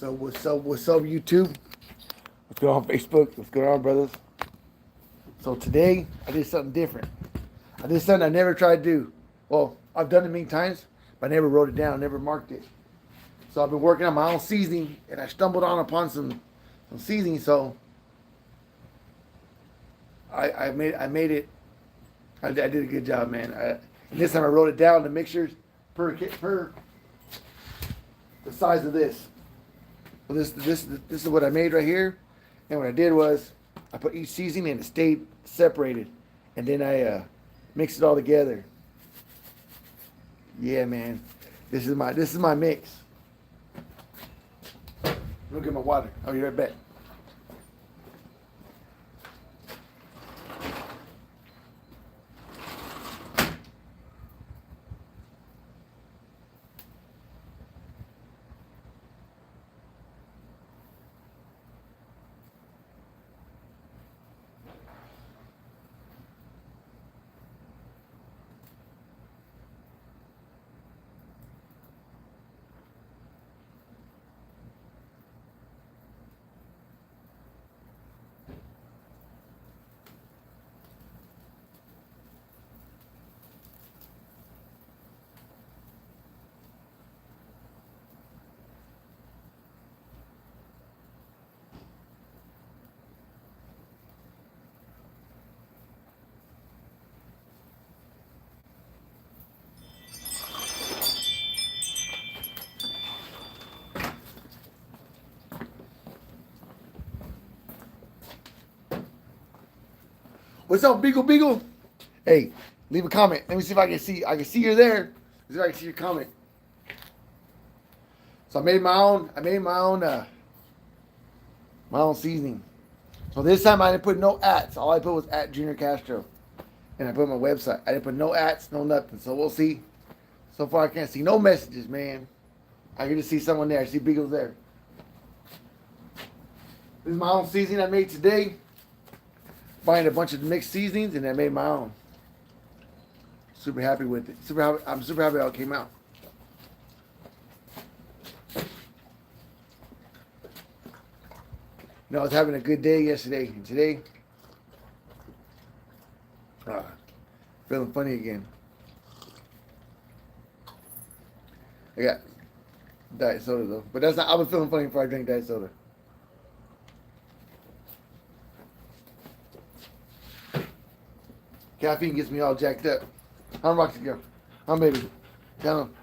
What's up, YouTube? What's going on, Facebook? What's going on, brothers? So today, I did something different. I did something I never tried to do. Well, I've done it many times, but I never wrote it down, never marked it. So I've been working on my own seasoning, and I stumbled upon some seasoning. So I made it. I did a good job, man. And this time I wrote it down, the mixtures per the size of this. So this is what I made right here. And what I did was I put each seasoning and it stayed separated. And then I mixed it all together. Yeah, man. This is my mix. Look get my water. I'll be right back. What's up, Beagle Beagle? Hey, leave a comment. Let me see if I can see. I can see you're there. Let's see if I can see your comment. So I made my own seasoning. So this time I didn't put no ats. All I put was @JuniorCastro, and I put my website. I didn't put no ats, no nothing. So we'll see. So far I can't see no messages, man. I can just see someone there. I see Beagle's there. This is my own seasoning I made today. Buying a bunch of mixed seasonings, and I made my own. Super happy with it. I'm super happy how it came out. I was having a good day yesterday, and today, feeling funny again. I got diet soda though, but that's not. I was feeling funny before I drank diet soda. Caffeine gets me all jacked up. How Roxy go? How baby? Tell him.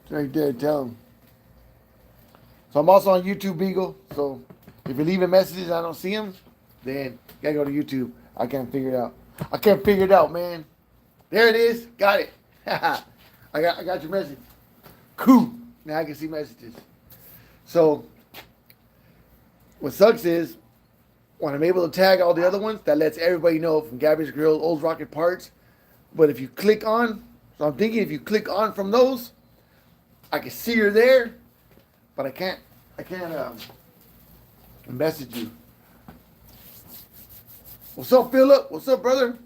Right there, tell him. So I'm also on YouTube, Beagle. So if you're leaving messages and I don't see them, then you gotta go to YouTube. I can't figure it out. I can't figure it out, man. There it is. Got it. I got your message. Cool. Now I can see messages. So what sucks is when I'm able to tag all the other ones, that lets everybody know from Gabby's Grill, Old Rocket Parts. But if you click on, so I'm thinking if you click on from those, I can see you're there, but I can't message you. What's up, Philip? What's up, brother?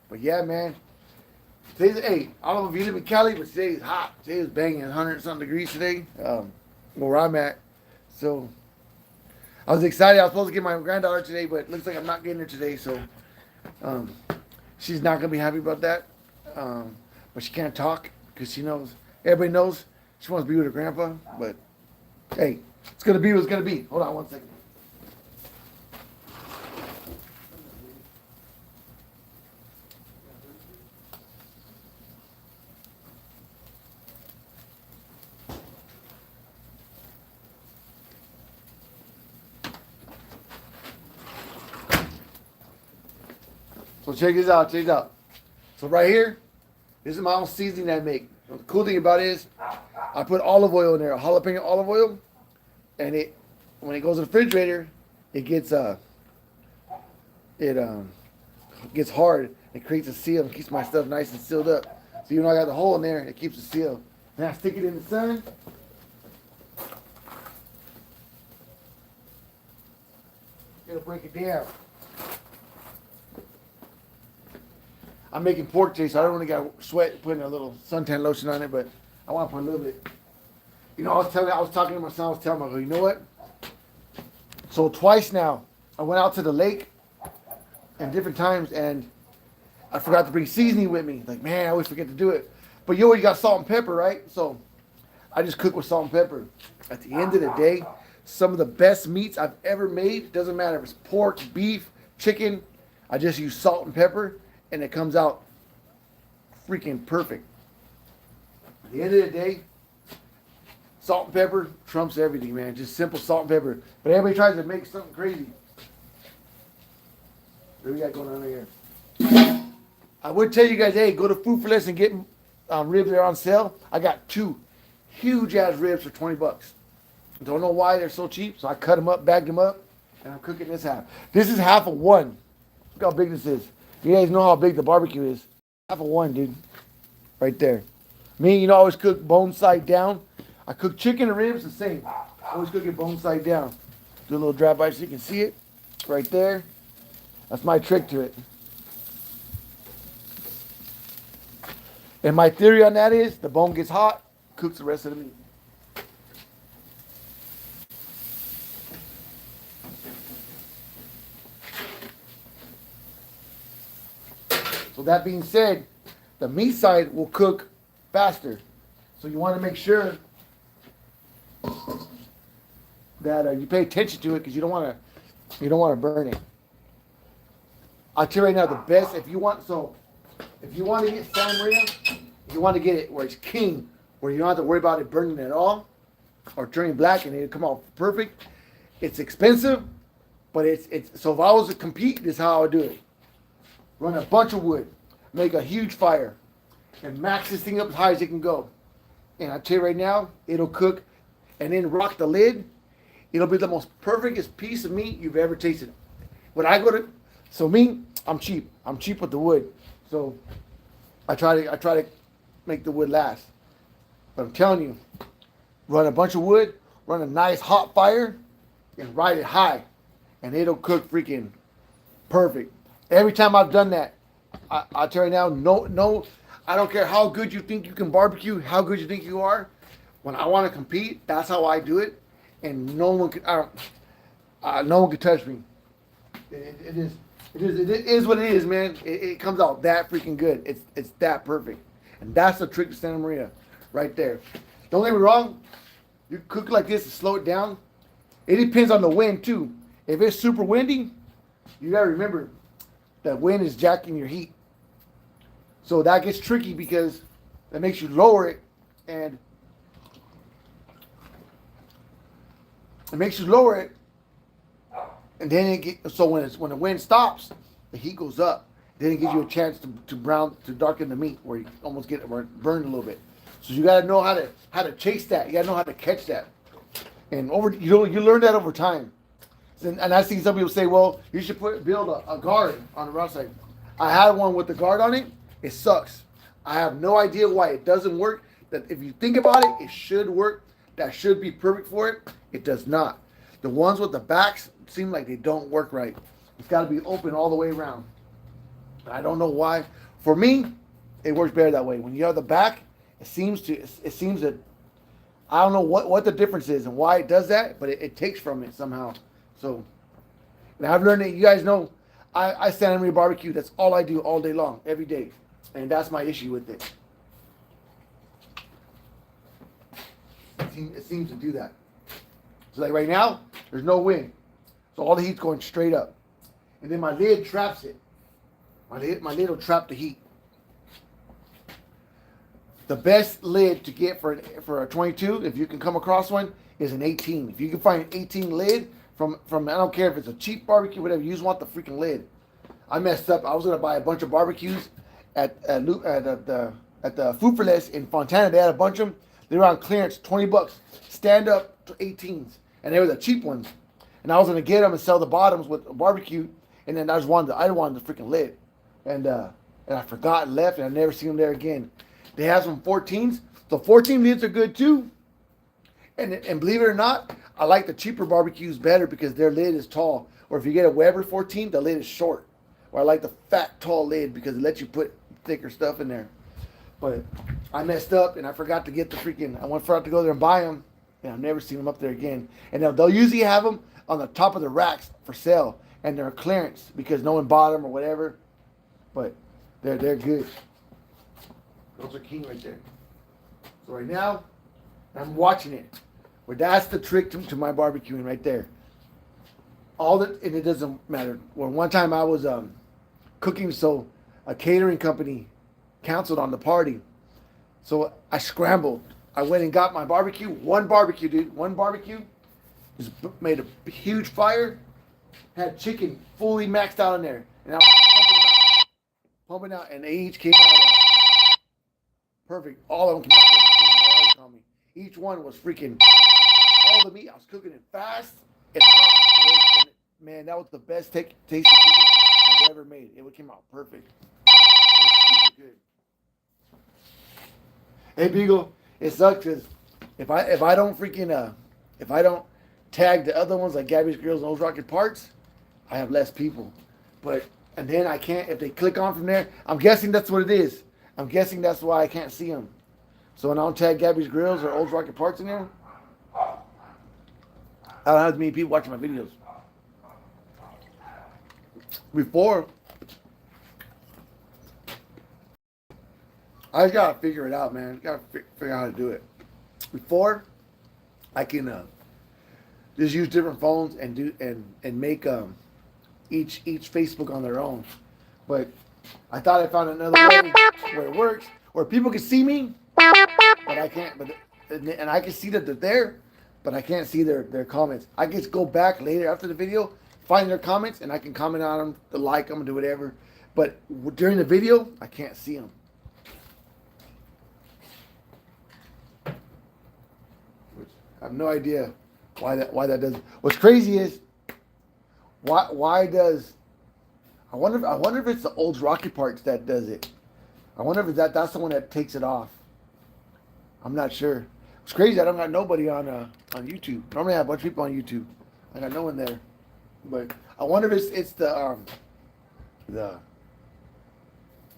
But yeah, man. Today's, hey, I don't know if you live in Cali, but today is hot. Today is banging 100-something degrees today, where I'm at. So I was excited. I was supposed to get my granddaughter today, but it looks like I'm not getting her today. So she's not going to be happy about that. But she can't talk because she knows. Everybody knows she wants to be with her grandpa. But, hey, it's going to be what it's going to be. Hold on one second. So check this out, check this out. So right here, this is my own seasoning I make. The cool thing about it is, I put olive oil in there, a jalapeno olive oil, and when it goes in the refrigerator, it gets gets hard. It creates a seal and keeps my stuff nice and sealed up. So even though I got the hole in there, it keeps it sealed. Then I stick it in the sun. It'll break it down. I'm making pork today, so I don't really got to sweat putting a little suntan lotion on it, but I want to put a little bit. You know, I was talking to my son, I was telling him, I go, you know what? So twice now, I went out to the lake and different times, and I forgot to bring seasoning with me. Like, man, I always forget to do it. But you always got salt and pepper, right? So I just cook with salt and pepper. At the end of the day, some of the best meats I've ever made, doesn't matter if it's pork, beef, chicken, I just use salt and pepper, and it comes out freaking perfect. At the end of the day, salt and pepper trumps everything, man. Just simple salt and pepper. But everybody tries to make something crazy. What do we got going on here? I would tell you guys, hey, go to Food for Less and get ribs that are on sale. I got 2 huge ass ribs for 20 bucks. Don't know why they're so cheap, so I cut them up, bagged them up, and I'm cooking this half. This is half of one. Look how big this is. You guys know how big the barbecue is. Half of one, dude. Right there. Me, you know, I always cook bone side down. I cook chicken and ribs the same. I always cook it bone side down. Do a little drive by so you can see it. Right there. That's my trick to it. And my theory on that is the bone gets hot, cooks the rest of the meat. So that being said, the meat side will cook faster. So you want to make sure that you pay attention to it, because you don't want to burn it. I'll tell you right now, the best, if you want to get Santa Maria, you want to get it where it's king, where you don't have to worry about it burning at all or turning black and it'll come out perfect. It's expensive, but it's so if I was to compete, this is how I would do it. Run a bunch of wood, make a huge fire, and max this thing up as high as it can go. And I tell you right now, it'll cook, and then rock the lid. It'll be the most perfectest piece of meat you've ever tasted. When I go to, so me, I'm cheap. I'm cheap with the wood. So I try to make the wood last. But I'm telling you, run a bunch of wood, run a nice hot fire, and ride it high, and it'll cook freaking perfect. Every time I've done that, I'll tell you now, no, I don't care how good you think you can barbecue, how good you think you are. When I want to compete, that's how I do it, and no one can touch me. It is what it is, man. It comes out that freaking good. It's that perfect, and that's the trick to Santa Maria, right there. Don't get me wrong. You cook like this and slow it down. It depends on the wind too. If it's super windy, you gotta remember that wind is jacking your heat. So that gets tricky because that makes you lower it, and and then so when the wind stops, the heat goes up. Then it gives you a chance to darken the meat, where you almost get it burned a little bit. So you gotta know how to chase that. You gotta know how to catch that, and you learn that over time. And I see some people say, well, you should build a guard on the rough side. I had one with the guard on it. It sucks. I have no idea why it doesn't work. That if you think about it, it should work. That should be perfect for it. It does not. The ones with the backs seem like they don't work right. It's got to be open all the way around. I don't know why. For me, it works better that way. When you have the back, it seems that I don't know what the difference is and why it does that, but it takes from it somehow. So, and I've learned that, you guys know, I Santa Maria barbecue. That's all I do all day long, every day. And that's my issue with it. It seems to do that. So like right now, there's no wind. So all the heat's going straight up. And then my lid traps it. My lid will trap the heat. The best lid to get for a 22, if you can come across one, is an 18. If you can find an 18 lid from I don't care if it's a cheap barbecue, whatever, you just want the freaking lid. I messed up. I was gonna buy a bunch of barbecues at the Food for Less in Fontana. They had a bunch of them. They were on clearance, 20 bucks. Stand up to 18s, and they were the cheap ones. And I was gonna get them and sell the bottoms with a barbecue, and then I wanted the freaking lid, and I forgot and left, and I never seen them there again. They have some 14s. The 14 lids are good too. And believe it or not, I like the cheaper barbecues better because their lid is tall. Or if you get a Weber 14, the lid is short. Or I like the fat, tall lid because it lets you put thicker stuff in there. But I messed up and I forgot to get the freaking, forgot to go there and buy them. and I've never seen them up there again. And they'll usually have them on the top of the racks for sale, and they're clearance because no one bought them or whatever. But they're good. Those are king right there. So right now, I'm watching it. But that's the trick to my barbecuing right there. And it doesn't matter. Well, one time I was cooking, so a catering company canceled on the party. So I scrambled. I went and got my barbecue. One barbecue, dude. One barbecue. Just made a huge fire. Had chicken fully maxed out in there. And I was pumping out. And they each came out perfect. All of them came out perfect. Each one was freaking all the meat. I was cooking it fast and hot. And man, that was the best tasting chicken I've ever made. It came out perfect. It was super good. Hey Beagle, it sucks because if I don't freaking if I don't tag the other ones like Gabby's Grills and Old Rocket Parts, I have less people. And then I can't, if they click on from there, I'm guessing that's what it is. I'm guessing that's why I can't see them. So when I don't tag Gabby's Grills or Old Rocket Parts in there, I don't have as many people watching my videos. Before, I just gotta figure it out, man. Gotta figure out how to do it. Before, I can just use different phones and make each Facebook on their own. But I thought I found another way where it works, where people can see me, but I can't. And I can see that they're there, but I can't see their comments. I can just go back later after the video, find their comments, and I can comment on them, like them, and do whatever. But during the video, I can't see them. I have no idea why that does. What's crazy is why does I wonder if it's the old Rocky Parts that does it. I wonder if that's the one that takes it off. I'm not sure. It's crazy. I don't got nobody on YouTube. Normally I have a bunch of people on YouTube. I got no one there. But I wonder if it's the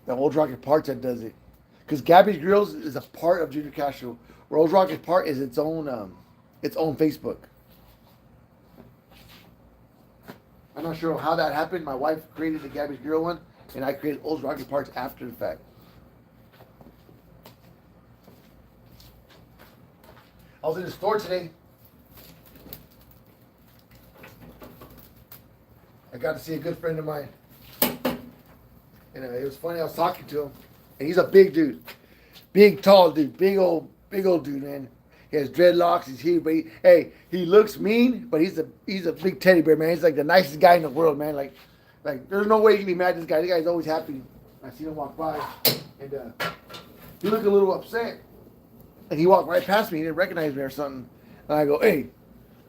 old Rocket Parts that does it. Because Gabby's Grills is a part of Junior Castro. Where Old Rocket Part is its own Facebook. I'm not sure how that happened. My wife created the Gabby's Grill one, and I created Old Rocket Parts after the fact. I was in the store today. I got to see a good friend of mine. And it was funny, I was talking to him. And he's a big dude. Big, tall dude. Big old dude, man. He has dreadlocks. He's here, but he looks mean, but he's a big teddy bear, man. He's like the nicest guy in the world, man. Like there's no way you can be mad at this guy. This guy's always happy. I seen him walk by, and he looked a little upset. And he walked right past me. He didn't recognize me or something. And I go, hey,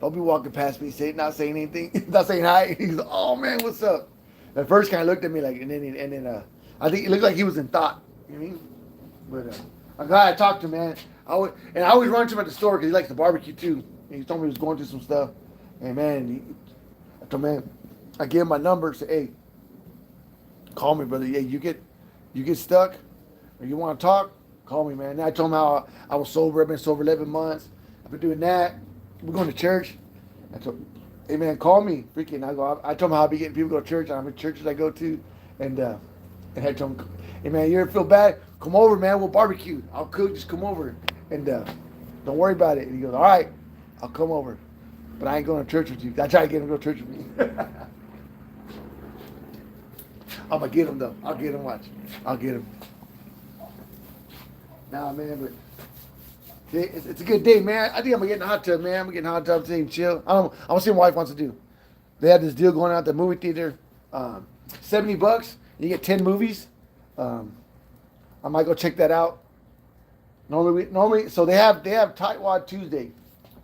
don't be walking past me, not saying anything, not saying hi. He's like, oh man, what's up? At first, kind of looked at me like, and then I think it looked like he was in thought. You know what I mean? But I'm glad I talked to him, man. I always run to him at the store because he likes the barbecue too. And he told me he was going through some stuff. And man, I told him, man, I gave him my number. Say, hey, call me, brother. Yeah, you get stuck or you want to talk, call me, man. And I told him how I was sober. I've been sober 11 months. I've been doing that. We're going to church. I told him, hey man, call me. Freaking, I told him how I be getting people to go to church. I'm in churches I go to, and I told him, hey man, you ever feel bad? Come over, man. We'll barbecue. I'll cook. Just come over, and don't worry about it. And he goes, all right, I'll come over, but I ain't going to church with you. I try to get him to go to church with me. I'm gonna get him though. I'll get him. Watch. I'll get him. Nah, man, but. It's a good day, man. I think I'm gonna get in the hot tub, man. I'm gonna get in the hot tub today and chill. I'm gonna see what my wife wants to do. They had this deal going on at the movie theater. $70. You get 10 movies. I might go check that out. Normally, so they have Tightwad Tuesday,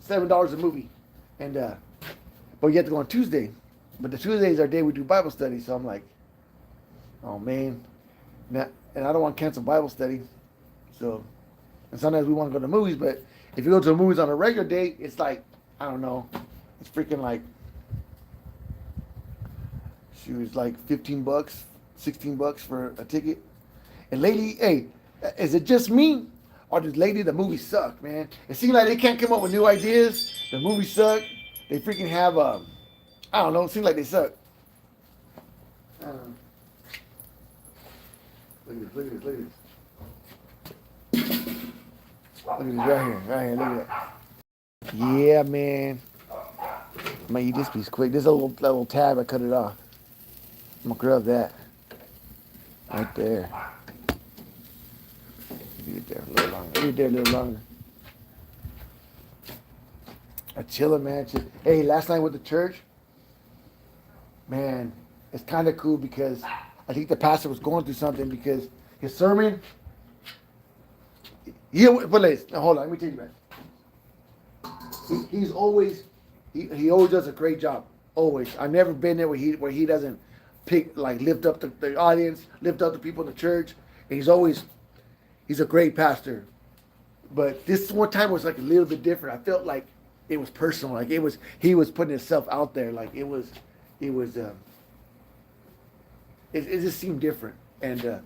$7 a movie, and but you have to go on Tuesday. But the Tuesday is our day we do Bible study. So I'm like, oh man, and I don't want to cancel Bible study, so. And sometimes we want to go to the movies, but if you go to the movies on a regular day, it's like, I don't know, it's freaking like, she was like $15, $16 for a ticket. And lately, hey, is it just me, or just lately the movies suck, man. It seems like they can't come up with new ideas. The movies suck. They freaking have I don't know. It seems like they suck. Look at this. Look at this. Look at this. Look at this right here. Right here. Look at that. Yeah, man. I'm gonna eat this piece quick. This little tab. I cut it off. I'm gonna grab that. Right there. Leave it there a little longer. Leave it there a little longer. A chilling, man. Hey, last night with the church, man, it's kind of cool because I think the pastor was going through something because his sermon. But ladies, now hold on. Let me take you back. He's always he always does a great job. Always. I've never been there where he doesn't lift up the audience, lift up the people in the church, and he's a great pastor. But this one time was like a little bit different. I felt like it was personal, like he was putting himself out there, like it just seemed different. And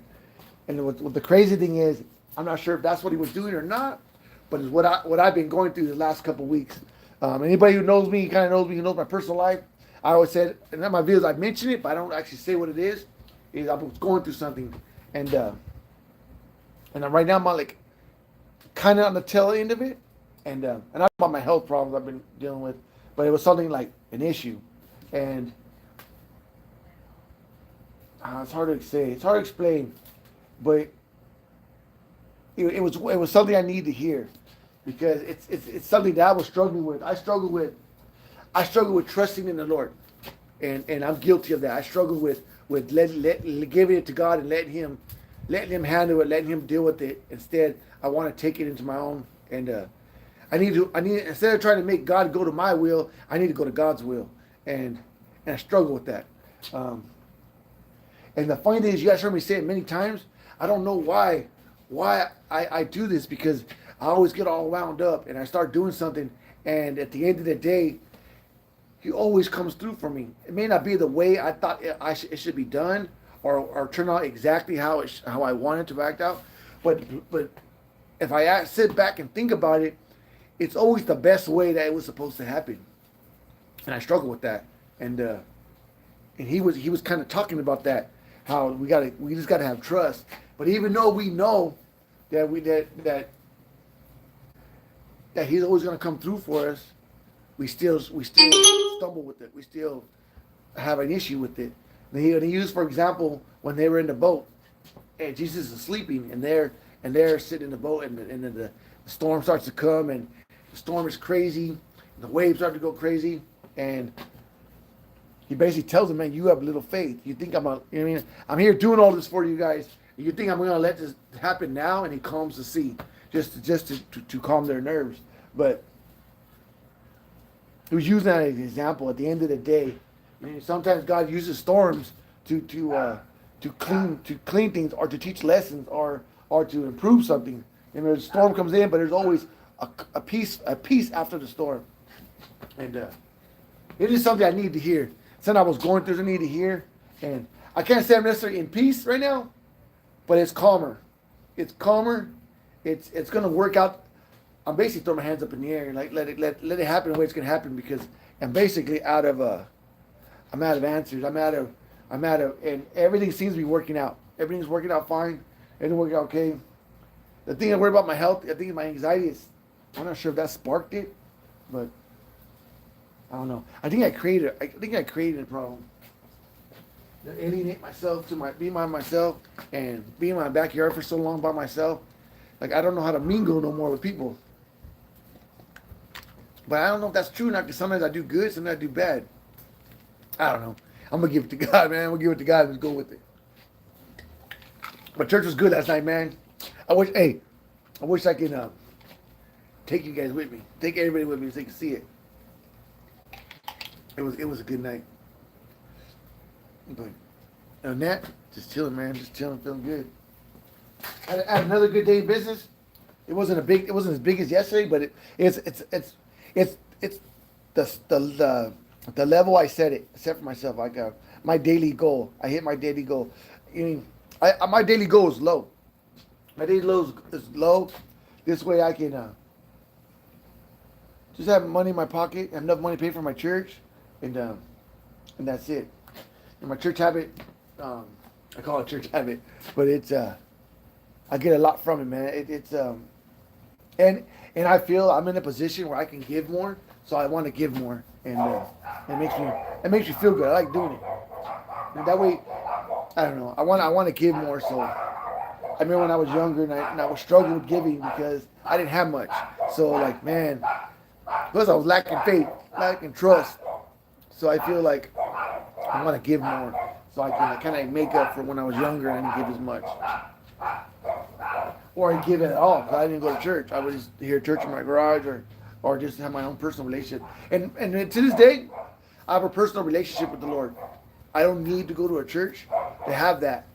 what the crazy thing is, I'm not sure if that's what he was doing or not, but it's what I've been going through the last couple of weeks. Anybody who knows me, kind of knows me, who knows my personal life, I always said, and in my videos I mention it, but I don't actually say what it is I was going through something, and right now I'm like kind of on the tail end of it, and not about my health problems I've been dealing with, but it was something like an issue, and it's hard to say, it's hard to explain, but it was something I needed to hear, because it's something that I was struggling with. I struggle with trusting in the Lord, and I'm guilty of that. I struggle with giving it to God and letting Him handle it, letting Him deal with it. Instead, I want to take it into my own, and I need instead of trying to make God go to my will, I need to go to God's will, and I struggle with that. And the funny thing is, you guys heard me say it many times. I don't know why I do this, because I always get all wound up and I start doing something, and at the end of the day, He always comes through for me. It may not be the way I thought it should be done, or turn out exactly how I wanted to act out, but if I sit back and think about it, it's always the best way that it was supposed to happen, and I struggle with that. And he was kind of talking about that, how we just gotta have trust. But even though we know that He's always gonna come through for us, we still stumble with it. We still have an issue with it. And he used, for example, when they were in the boat, and Jesus is sleeping, and they're sitting in the boat, and then the storm starts to come, and the storm is crazy, and the waves start to go crazy, and He basically tells them, man, you have little faith. You think I'm here doing all this for you guys. You think I'm going to let this happen now? And He calms the sea, just to calm their nerves. But He was using that as an example. At the end of the day, sometimes God uses storms to clean things, or to teach lessons, or to improve something. The storm comes in, but there's always a peace after the storm. And it is something I need to hear. Something I was going through, I need to hear. And I can't say I'm necessarily in peace right now, but it's calmer. It's calmer. It's going to work out. I'm basically throwing my hands up in the air and let it happen the way it's going to happen, because I'm basically I'm out of answers. I'm out of, and everything seems to be working out. Everything's working out fine. Everything's working out okay. The thing I worry about my health, I think my anxiety is, I'm not sure if that sparked it, but I don't know. I think I created a problem. To alienate myself, be by myself, and be in my backyard for so long by myself. Like, I don't know how to mingle no more with people. But I don't know if that's true or not, because sometimes I do good, sometimes I do bad. I don't know. I'm going to give it to God, man. I'm going to give it to God and just go with it. But church was good last night, man. I wish I could take you guys with me. Take everybody with me so they can see it. It was a good night. But other than that, just chilling, man. Just chilling, feeling good. I had another good day in business. It wasn't as big as yesterday, but it's the level I set it for myself. I got my daily goal. I hit my daily goal. My daily goal is low. My daily goal is low. This way I can just have money in my pocket, have enough money to pay for my church, and that's it. And my church habit, I call it church habit, but it's I get a lot from it, man. It's and I feel I'm in a position where I can give more, so I want to give more, and it makes me feel good. I like doing it. And that way, I don't know. I want to give more. So I remember when I was younger and I was struggling with giving because I didn't have much. So like, man, plus I was lacking faith, lacking trust. So I feel like I want to give more, so I can kind of make up for when I was younger and I didn't give as much. Or I give it at all because I didn't go to church. I would just hear church in my garage or just have my own personal relationship. And to this day, I have a personal relationship with the Lord. I don't need to go to a church to have that.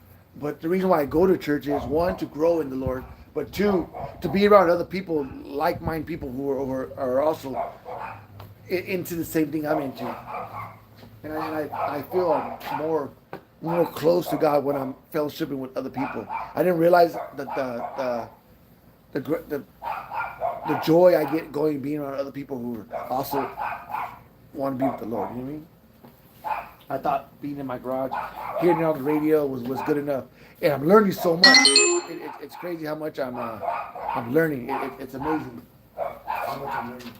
But the reason why I go to church is, one, to grow in the Lord, but two, to be around other people, like-minded people who are also into the same thing I'm into. And I feel more close to God when I'm fellowshipping with other people. I didn't realize that the joy I get being around other people who also want to be with the Lord. You know what I mean? I thought being in my garage, hearing it on the radio was good enough, and I'm learning so much. It's crazy how much I'm learning. It's amazing how much I'm learning.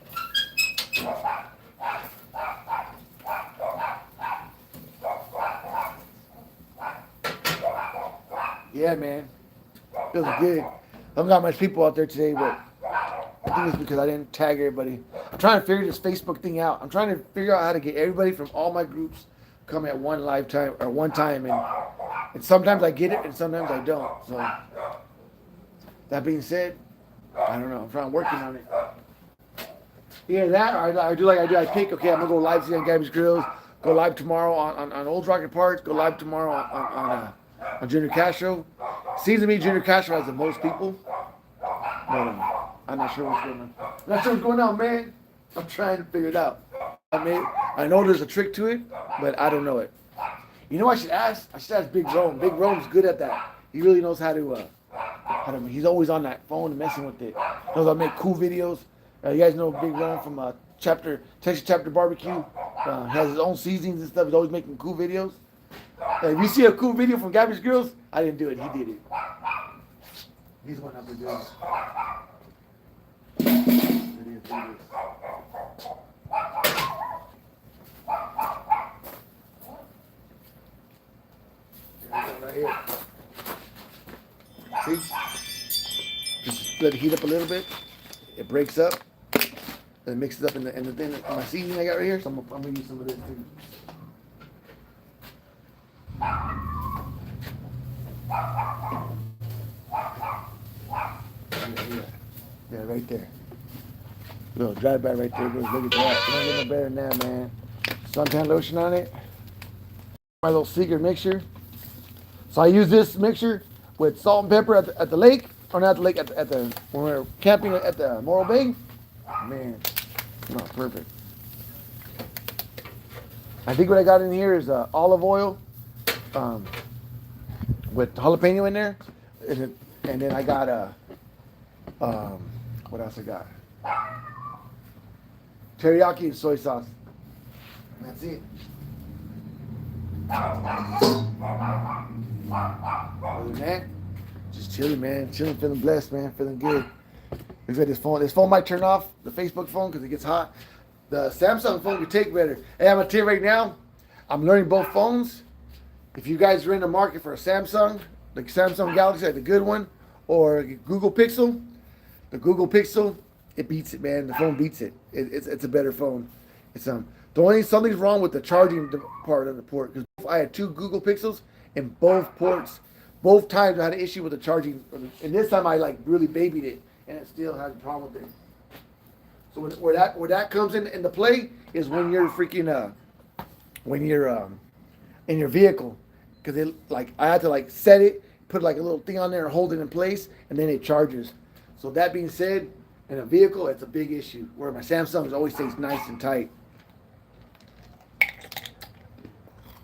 Yeah, man, feels good. I don't got much people out there today, but I think it's because I didn't tag everybody. I'm trying to figure this Facebook thing out. I'm trying to figure out how to get everybody from all my groups come at one time, and sometimes I get it and sometimes I don't. So that being said, I don't know. I'm working on it. Either that, or I do like I do. I pick. Okay, I'm gonna go live today on Gabby's Grills. Go live tomorrow on Old Rocket Parts. Go live tomorrow on Junior Castro. Seems to me Junior Castro has the most people, but I'm not sure what's going on. I'm not sure what's going on, man. I'm trying to figure it out. I know there's a trick to it, but I don't know it. You know, I should ask Big Rome. Big Rome's good at that. He really knows how to he's always on that phone and messing with it. He knows how to make cool videos. You guys know Big Rome from Texas Chapter Barbecue. Has his own seasonings and stuff. He's always making cool videos. If you see a cool video from Gabby's Grills, I didn't do it. He did it. He's one up to do it. Right here. See? Just let it heat up a little bit. It breaks up. And it mixes up in the thing, my seasoning I got right here. So I'm gonna use some of this too. Yeah, right there. Little dry back right there. Look at that. Don't get no better than that, man. Suntan lotion on it. My little secret mixture. So I use this mixture with salt and pepper at the lake, or not at the lake, when we're camping at the Morro Bay. Man, no, perfect. I think what I got in here is olive oil with jalapeno in there, and then I got what else I got? Teriyaki and soy sauce. And that's it. Other than that, just chilling, man. Chilling, feeling blessed, man. Feeling good. Look at this phone. This phone might turn off, the Facebook phone, because it gets hot. The Samsung phone can take better. Hey, I'm going to tell you right now, I'm learning both phones. If you guys are in the market for a Samsung, the Samsung Galaxy, like the good one, or Google Pixel, the Google Pixel, it beats it, man. The phone beats it. It's a better phone. It's something's wrong with the charging part of the port, because I had two Google Pixels and both times I had an issue with the charging, and this time I like really babied it, and it still has a problem with it. So where that comes into play is when you're freaking in your vehicle, because I had to set it, put like a little thing on there and hold it in place, and then it charges. So that being said, in a vehicle, it's a big issue. Where my Samsung always stays nice and tight.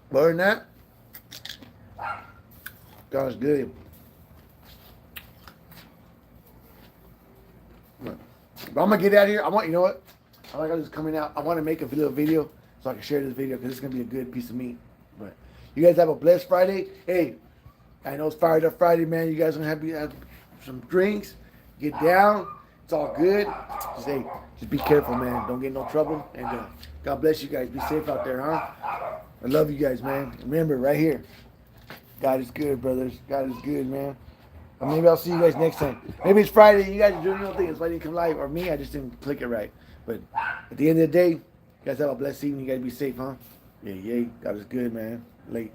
But other than that, God's good. But I'm gonna get out of here. You know what? I like how this is coming out. I want to make a little video so I can share this video because it's gonna be a good piece of meat. But you guys have a blessed Friday. Hey, I know it's Fired Up Friday, man. You guys gonna have some drinks. Get down. It's all good. Just be careful, man. Don't get in no trouble. And God bless you guys. Be safe out there, huh? I love you guys, man. Remember, right here. God is good, brothers. God is good, man. Or maybe I'll see you guys next time. Maybe it's Friday. You guys are doing your thing. It's why I didn't come live. Or me, I just didn't click it right. But at the end of the day, you guys have a blessed evening. You guys be safe, huh? Yeah. God is good, man. Late.